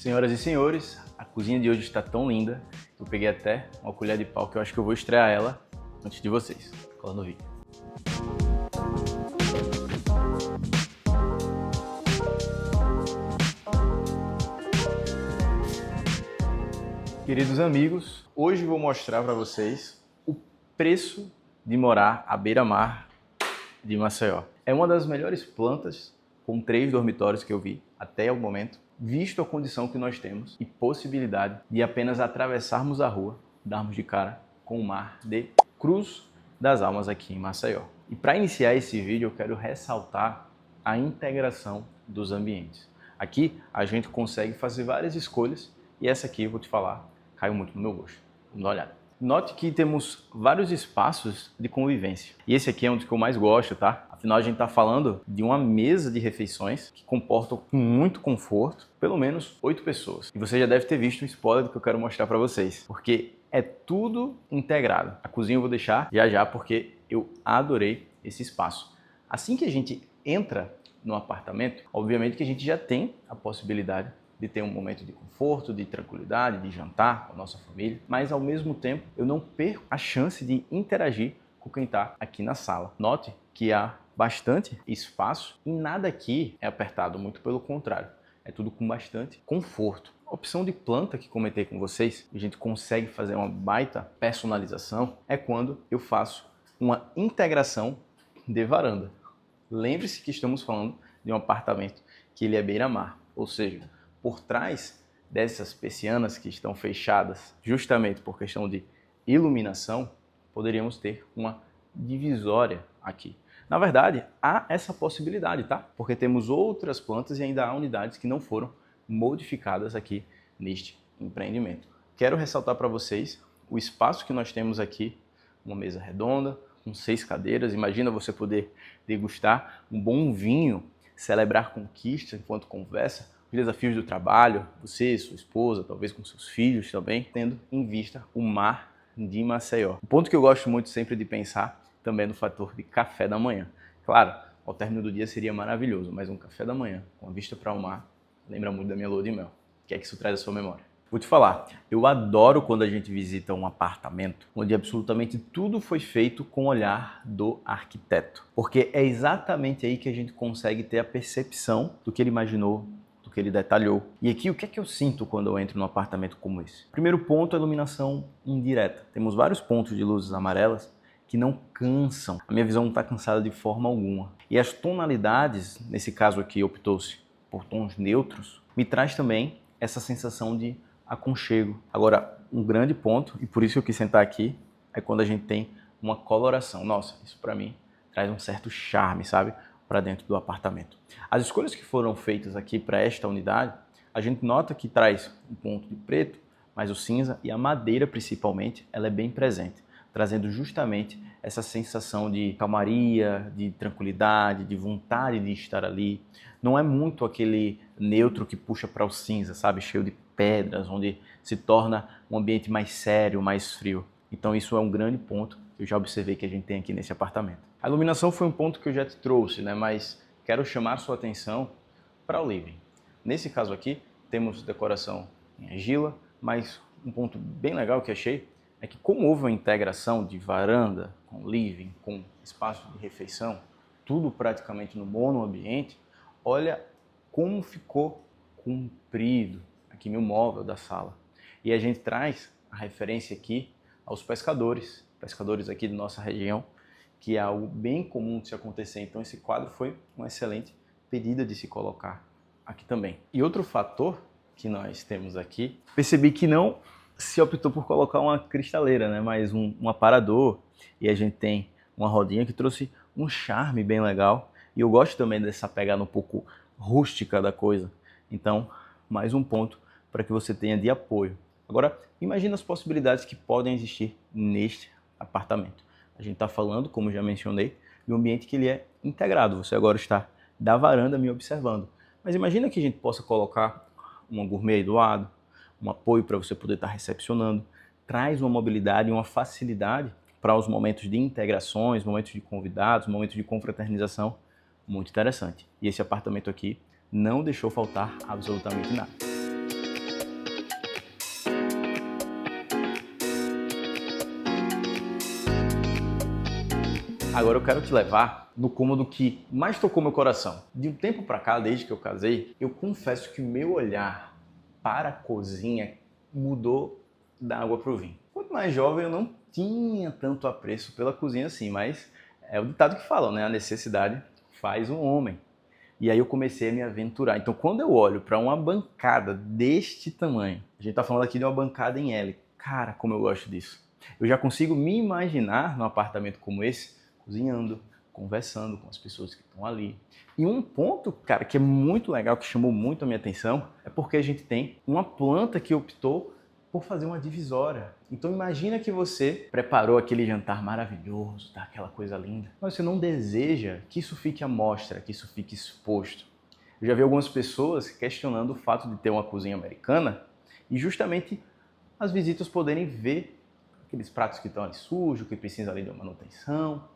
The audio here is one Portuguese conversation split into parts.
Senhoras e senhores, a cozinha de hoje está tão linda que eu peguei até uma colher de pau que eu acho que eu vou estrear ela antes de vocês. Cola no vídeo. Queridos amigos, hoje vou mostrar para vocês o preço de morar à beira-mar de Maceió. É uma das melhores plantas com 3 dormitórios que eu vi até o momento, visto a condição que nós temos e possibilidade de apenas atravessarmos a rua, darmos de cara com o mar de Cruz das Almas aqui em Maceió. E para iniciar esse vídeo eu quero ressaltar a integração dos ambientes. Aqui a gente consegue fazer várias escolhas e essa aqui eu vou te falar, caiu muito no meu gosto. Vamos dar uma olhada. Note que temos vários espaços de convivência. E esse aqui é um dos que eu mais gosto, tá? Afinal, a gente está falando de uma mesa de refeições que comporta com muito conforto, pelo menos 8 pessoas. E você já deve ter visto um spoiler do que eu quero mostrar para vocês, porque é tudo integrado. A cozinha eu vou deixar já, porque eu adorei esse espaço. Assim que a gente entra no apartamento, obviamente que a gente já tem a possibilidade de ter um momento de conforto, de tranquilidade, de jantar com a nossa família, mas ao mesmo tempo eu não perco a chance de interagir com quem está aqui na sala. Note que há bastante espaço e nada aqui é apertado, muito pelo contrário, é tudo com bastante conforto. A opção de planta que comentei com vocês, a gente consegue fazer uma baita personalização, é quando eu faço uma integração de varanda. Lembre-se que estamos falando de um apartamento que ele é beira-mar, ou seja, por trás dessas persianas que estão fechadas justamente por questão de iluminação, poderíamos ter uma divisória aqui. Na verdade, há essa possibilidade, tá? Porque temos outras plantas e ainda há unidades que não foram modificadas aqui neste empreendimento. Quero ressaltar para vocês o espaço que nós temos aqui, uma mesa redonda, com 6 cadeiras. Imagina você poder degustar um bom vinho, celebrar conquistas enquanto conversa, os desafios do trabalho, você, sua esposa, talvez com seus filhos também, tendo em vista o mar de Maceió. O ponto que eu gosto muito sempre de pensar também é no fator de café da manhã. Claro, ao término do dia seria maravilhoso, mas um café da manhã com a vista para o mar lembra muito da minha lua de mel. O que é que isso traz à sua memória? Vou te falar, eu adoro quando a gente visita um apartamento onde absolutamente tudo foi feito com o olhar do arquiteto, porque é exatamente aí que a gente consegue ter a percepção do que ele imaginou, que ele detalhou. E aqui, o que é que eu sinto quando eu entro num apartamento como esse? Primeiro ponto, a iluminação indireta. Temos vários pontos de luzes amarelas que não cansam. A minha visão não está cansada de forma alguma. E as tonalidades, nesse caso aqui, optou-se por tons neutros, me traz também essa sensação de aconchego. Agora, um grande ponto, e por isso eu quis sentar aqui, é quando a gente tem uma coloração. Nossa, isso para mim traz um certo charme, sabe? Para dentro do apartamento. As escolhas que foram feitas aqui para esta unidade, a gente nota que traz um ponto de preto, mas o cinza e a madeira principalmente, ela é bem presente, trazendo justamente essa sensação de calmaria, de tranquilidade, de vontade de estar ali. Não é muito aquele neutro que puxa para o cinza, sabe, cheio de pedras, onde se torna um ambiente mais sério, mais frio. Então isso é um grande ponto que eu já observei que a gente tem aqui nesse apartamento. A iluminação foi um ponto que eu já te trouxe, né? Mas quero chamar sua atenção para o living. Nesse caso aqui, temos decoração em argila, mas um ponto bem legal que achei é que como houve uma integração de varanda com living, com espaço de refeição, tudo praticamente no monoambiente, olha como ficou comprido aqui meu móvel da sala. E a gente traz a referência aqui aos pescadores aqui de nossa região, que é algo bem comum de se acontecer. Então esse quadro foi uma excelente pedida de se colocar aqui também. E outro fator que nós temos aqui, percebi que não se optou por colocar uma cristaleira, né? Mas um aparador, e a gente tem uma rodinha que trouxe um charme bem legal. E eu gosto também dessa pegada um pouco rústica da coisa. Então, mais um ponto para que você tenha de apoio. Agora, imagina as possibilidades que podem existir neste apartamento. A gente está falando, como já mencionei, de um ambiente que ele é integrado. Você agora está da varanda me observando. Mas imagina que a gente possa colocar uma gourmet aí do lado, um apoio para você poder estar recepcionando. Traz uma mobilidade e uma facilidade para os momentos de integrações, momentos de convidados, momentos de confraternização. Muito interessante. E esse apartamento aqui não deixou faltar absolutamente nada. Agora eu quero te levar no cômodo que mais tocou meu coração. De um tempo pra cá, desde que eu casei, eu confesso que o meu olhar para a cozinha mudou da água pro vinho. Quanto mais jovem eu não tinha tanto apreço pela cozinha assim, mas é o ditado que falam, né? A necessidade faz um homem. E aí eu comecei a me aventurar. Então quando eu olho para uma bancada deste tamanho, a gente tá falando aqui de uma bancada em L, cara, como eu gosto disso. Eu já consigo me imaginar num apartamento como esse, cozinhando, conversando com as pessoas que estão ali. E um ponto, cara, que é muito legal, que chamou muito a minha atenção, é porque a gente tem uma planta que optou por fazer uma divisória. Então imagina que você preparou aquele jantar maravilhoso, tá? Aquela coisa linda, mas você não deseja que isso fique à mostra, que isso fique exposto. Eu já vi algumas pessoas questionando o fato de ter uma cozinha americana e justamente as visitas poderem ver aqueles pratos que estão ali sujos, que precisam ali de uma manutenção,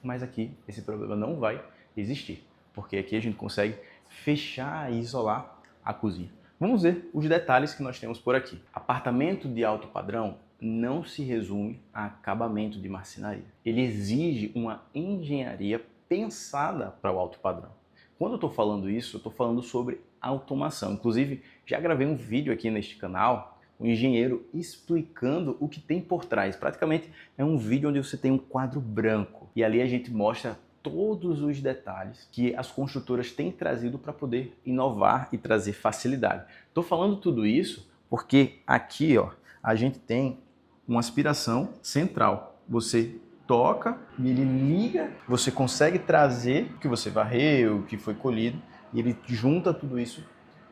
mas aqui esse problema não vai existir, porque aqui a gente consegue fechar e isolar a cozinha. Vamos ver os detalhes que nós temos por aqui. Apartamento de alto padrão não se resume a acabamento de marcenaria. Ele exige uma engenharia pensada para o alto padrão. Quando eu estou falando isso, eu estou falando sobre automação. Inclusive, já gravei um vídeo aqui neste canal, um engenheiro explicando o que tem por trás. Praticamente é um vídeo onde você tem um quadro branco e ali a gente mostra todos os detalhes que as construtoras têm trazido para poder inovar e trazer facilidade. Estou falando tudo isso porque aqui, ó, a gente tem uma aspiração central. Você toca e ele liga, você consegue trazer o que você varreu, o que foi colhido, e ele junta tudo isso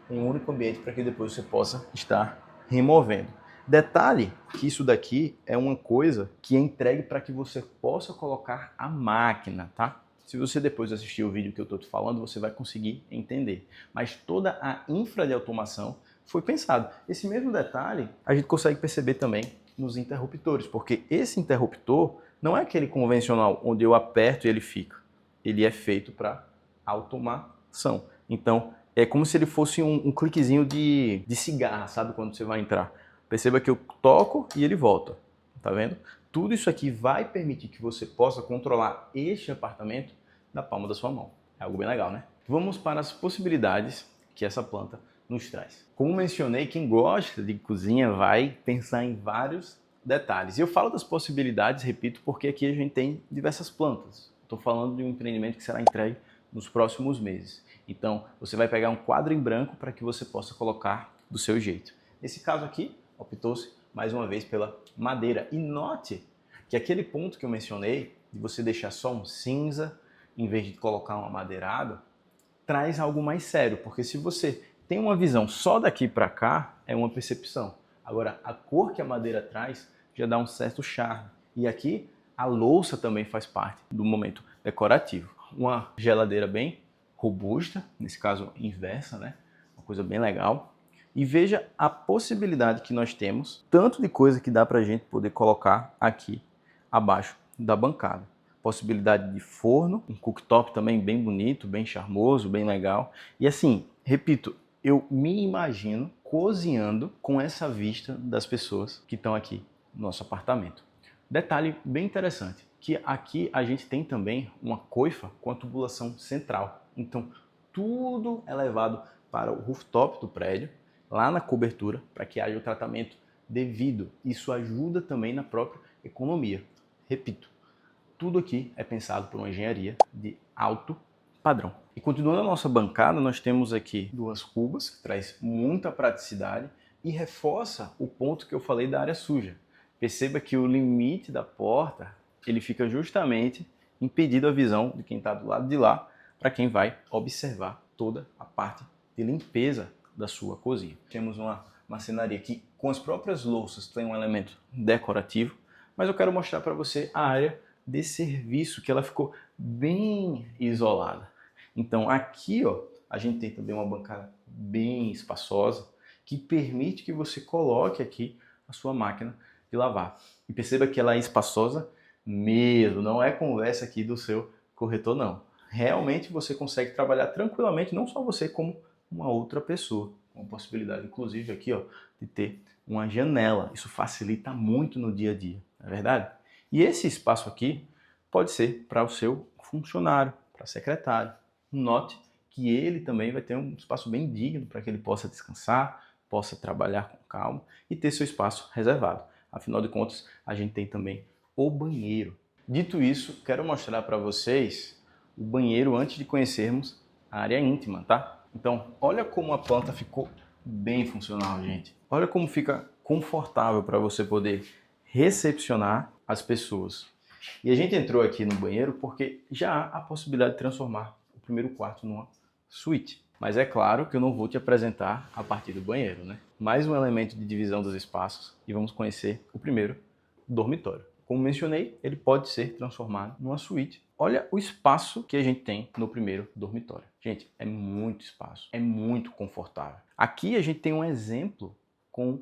em um único ambiente para que depois você possa estar removendo. Detalhe que isso daqui é uma coisa que é entregue para que você possa colocar a máquina, tá? Se você depois assistir o vídeo que eu estou te falando, você vai conseguir entender. Mas toda a infra de automação foi pensado. Esse mesmo detalhe a gente consegue perceber também nos interruptores, porque esse interruptor não é aquele convencional onde eu aperto e ele fica. Ele é feito para automação. Então, é como se ele fosse um cliquezinho de cigarra, sabe? Quando você vai entrar. Perceba que eu toco e ele volta, tá vendo? Tudo isso aqui vai permitir que você possa controlar este apartamento da palma da sua mão. É algo bem legal, né? Vamos para as possibilidades que essa planta nos traz. Como mencionei, quem gosta de cozinha vai pensar em vários detalhes. E eu falo das possibilidades, repito, porque aqui a gente tem diversas plantas. Estou falando de um empreendimento que será entregue nos próximos meses. Então, você vai pegar um quadro em branco para que você possa colocar do seu jeito. Nesse caso aqui, optou-se mais uma vez pela madeira. E note que aquele ponto que eu mencionei, de você deixar só um cinza, em vez de colocar uma madeirada, traz algo mais sério. Porque se você tem uma visão só daqui para cá, é uma percepção. Agora, a cor que a madeira traz já dá um certo charme. E aqui, a louça também faz parte do momento decorativo. Uma geladeira bem robusta, nesse caso inversa, né? Uma coisa bem legal. E veja a possibilidade que nós temos, tanto de coisa que dá para a gente poder colocar aqui abaixo da bancada. Possibilidade de forno, um cooktop também bem bonito, bem charmoso, bem legal. E assim, repito, eu me imagino cozinhando com essa vista das pessoas que estão aqui no nosso apartamento. Detalhe bem interessante, que aqui a gente tem também uma coifa com a tubulação central. Então, tudo é levado para o rooftop do prédio, lá na cobertura, para que haja o tratamento devido. Isso ajuda também na própria economia. Repito, tudo aqui é pensado por uma engenharia de alto padrão. E continuando a nossa bancada, nós temos aqui duas cubas, que traz muita praticidade e reforça o ponto que eu falei da área suja. Perceba que o limite da porta, ele fica justamente impedido a visão de quem está do lado de lá, para quem vai observar toda a parte de limpeza da sua cozinha. Temos uma marcenaria que com as próprias louças tem um elemento decorativo, mas eu quero mostrar para você a área de serviço, que ela ficou bem isolada. Então aqui, ó, a gente tem também uma bancada bem espaçosa, que permite que você coloque aqui a sua máquina de lavar. E perceba que ela é espaçosa mesmo, não é conversa aqui do seu corretor, não. Realmente você consegue trabalhar tranquilamente, não só você, como uma outra pessoa. Uma possibilidade, inclusive, aqui, ó, de ter uma janela. Isso facilita muito no dia a dia, não é verdade? E esse espaço aqui pode ser para o seu funcionário, para secretário. Note que ele também vai ter um espaço bem digno para que ele possa descansar, possa trabalhar com calma e ter seu espaço reservado. Afinal de contas, a gente tem também o banheiro. Dito isso, quero mostrar para vocês o banheiro antes de conhecermos a área íntima, tá? Então, olha como a planta ficou bem funcional, gente. Olha como fica confortável para você poder recepcionar as pessoas. E a gente entrou aqui no banheiro porque já há a possibilidade de transformar o primeiro quarto numa suíte. Mas é claro que eu não vou te apresentar a partir do banheiro, né? Mais um elemento de divisão dos espaços e vamos conhecer o primeiro, dormitório. Como mencionei, ele pode ser transformado numa suíte. Olha o espaço que a gente tem no primeiro dormitório. Gente, é muito espaço, é muito confortável. Aqui a gente tem um exemplo com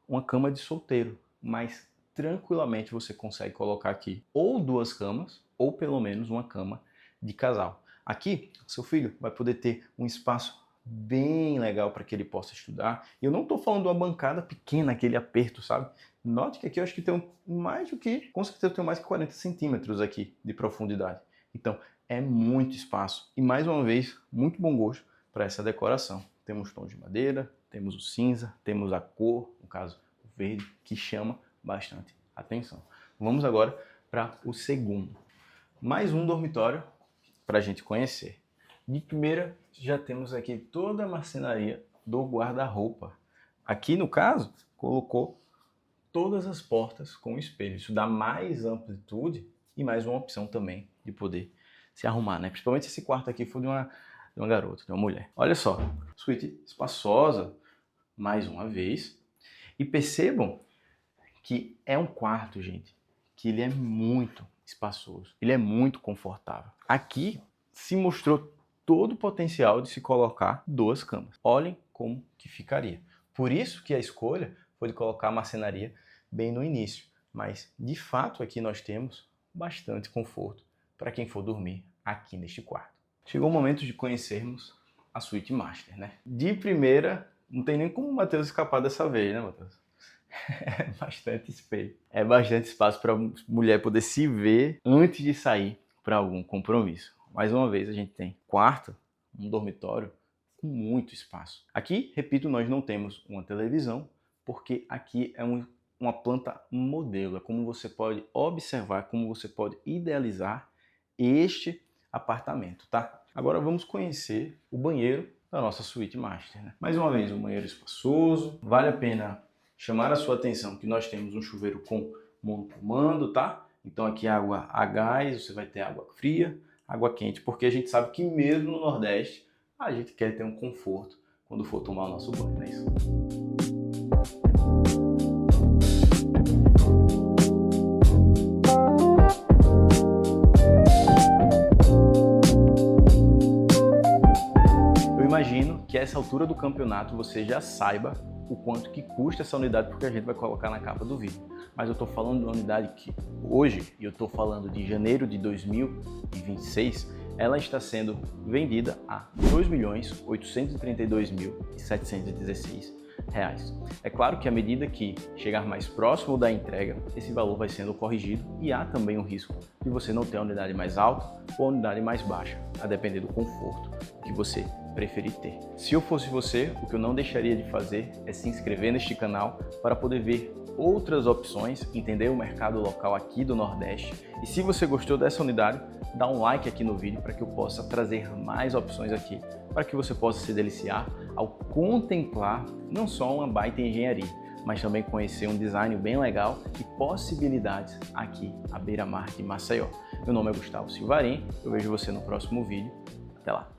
uma cama de solteiro, mas tranquilamente você consegue colocar aqui ou duas camas ou pelo menos uma cama de casal. Aqui, seu filho vai poder ter um espaço bem legal para que ele possa estudar. E eu não estou falando de uma bancada pequena, aquele aperto, sabe? Note que aqui eu acho que tem mais do que, com certeza eu tenho mais que 40 centímetros aqui de profundidade. Então, é muito espaço e, mais uma vez, muito bom gosto para essa decoração. Temos tons de madeira, temos o cinza, temos a cor, no caso, o verde, que chama bastante atenção. Vamos agora para o segundo. Mais um dormitório para a gente conhecer. De primeira, já temos aqui toda a marcenaria do guarda-roupa. Aqui, no caso, colocou todas as portas com espelho. Isso dá mais amplitude e mais uma opção também de poder se arrumar, né? Principalmente se esse quarto aqui for de uma garota, de uma mulher. Olha só, suíte espaçosa, mais uma vez. E percebam que é um quarto, gente, que ele é muito espaçoso, ele é muito confortável. Aqui se mostrou todo o potencial de se colocar duas camas. Olhem como que ficaria. Por isso que a escolha foi de colocar a marcenaria bem no início. Mas, de fato, aqui nós temos bastante conforto para quem for dormir aqui neste quarto. Chegou o momento de conhecermos a suíte master, né? De primeira, não tem nem como o Matheus escapar dessa vez, né, Matheus? É bastante espelho. É bastante espaço para a mulher poder se ver antes de sair para algum compromisso. Mais uma vez, a gente tem quarto, um dormitório com muito espaço. Aqui, repito, nós não temos uma televisão, porque aqui é uma planta modelo. É como você pode observar, como você pode idealizar este apartamento, tá? Agora vamos conhecer o banheiro da nossa suíte master, né? Mais uma vez, um banheiro espaçoso. Vale a pena chamar a sua atenção que nós temos um chuveiro com monocomando, tá? Então aqui água a gás, você vai ter água fria, água quente, porque a gente sabe que mesmo no Nordeste a gente quer ter um conforto quando for tomar o nosso banho, não é isso? Eu imagino que a essa altura do campeonato você já saiba o quanto que custa essa unidade, porque a gente vai colocar na capa do vídeo. Mas eu estou falando de uma unidade que hoje, e eu estou falando de janeiro de 2026, ela está sendo vendida a R$ 2.832.716. É claro que à medida que chegar mais próximo da entrega, esse valor vai sendo corrigido e há também o risco de você não ter a unidade mais alta ou a unidade mais baixa, a depender do conforto que você preferir ter. Se eu fosse você, o que eu não deixaria de fazer é se inscrever neste canal para poder ver outras opções, entender o mercado local aqui do Nordeste. E se você gostou dessa unidade, dá um like aqui no vídeo para que eu possa trazer mais opções aqui, para que você possa se deliciar ao contemplar não só uma baita engenharia, mas também conhecer um design bem legal e possibilidades aqui à beira-mar de Maceió. Meu nome é Gustavo Silvarim, eu vejo você no próximo vídeo. Até lá!